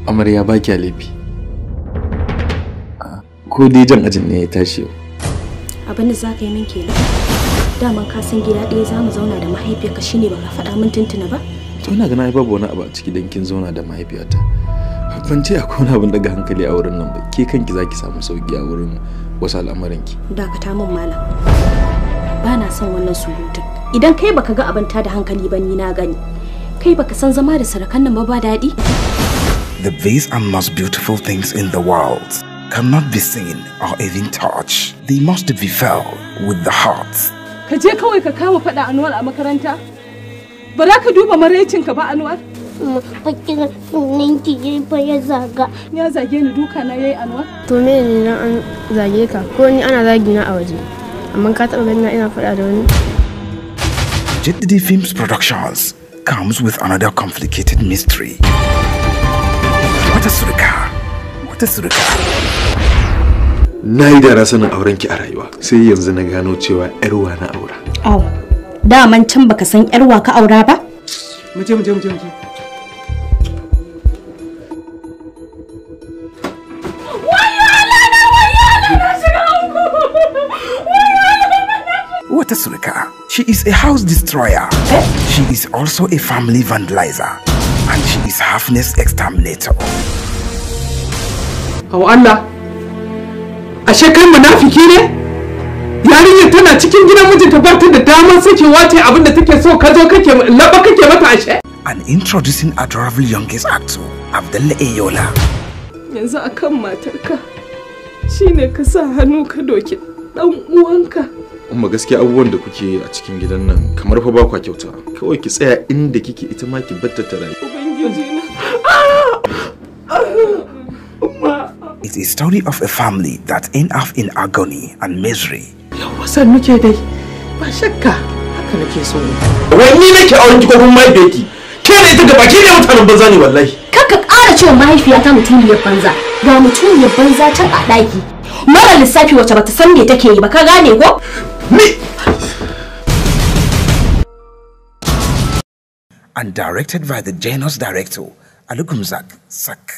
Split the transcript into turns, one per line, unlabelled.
Amarya ba kya laifi. Ko dai jan ajin ne ya tashi yau.
Abin da za ka yi min kenan. Daman ka san gida ɗaya za mu zauna da mahaifiyarka shine baka faɗa min tuntuna ba?
To ina ganin ai babu wani abu a ciki dan kin zauna da mahaifiyata. Ban ce akwai wani abin daga hankali a wurin nan ba. Ke kanki zaki samu sauki a wurin wasu al'amuranki.
Dakata min malam. Ba na son wannan surutun. Idan kai baka ga abin ta da hankali ba ni na gani. Kai baka san zama da sarakan nan ba daɗi?
The best and most beautiful things in the world cannot be seen or even touched. They must be felt with the heart.
Ka je kawai ka kama faɗa Anwar a makaranta? Ba za ka duba maraicinka ba Anwar?
Ninki fa ya zaga.
Ya zage ni duka na yayi Anwar?
To me ne nan an zage ka? Ko ni ana zagi na a waje? Amma ka taɓa ganin ina faɗa da wani?
JDD Films Productions comes with another complicated mystery. Wata suruka. Wata suruka.
Na yi da sanin aurenki a rayuwa sai yanzu na gano cewa yarwa na aura.
Au, daman can baka san yarwa ka aura ba?
Mu je.
Wata suruka. She is a house destroyer. She is also a family vandalizer. And she is happiness exterminator.
Oh Allah! Ashe kai munafiki ne? Yarinyar tana cikin gidan mijinta ba ta da damar sakewa ce abin da take so ka zo kake laba kake mata ashe?
And introducing adorable youngest actor, Abdullah Ayola.
Yanzu akan matarka shine ka sa hannu ka doki dan uwanka.
Amma gaskiya abubuwan da kuke a cikin gidan nan kamar fa ba kwa kyauta. Kawai ki tsaya inda kike ita ma ki batta ta rayu.
Ubangiji na.
It's a story of a family that end up in agony and misery.
Yawa san muke dai. Ba shakka haka nake so.
Wai ni nake auren ki ko kuma mahaifiyarki? Ke ne ita da baki ne mutanen banza ne wallahi.
Kaka ƙara cewa mahaifiyata mutumiyar banza. Ga mutumiyar banza can a ɗaki. Mara lissafi wacce bata san me take yi ba ka gane ko?
And directed by the genius director, Alukumzak Sak.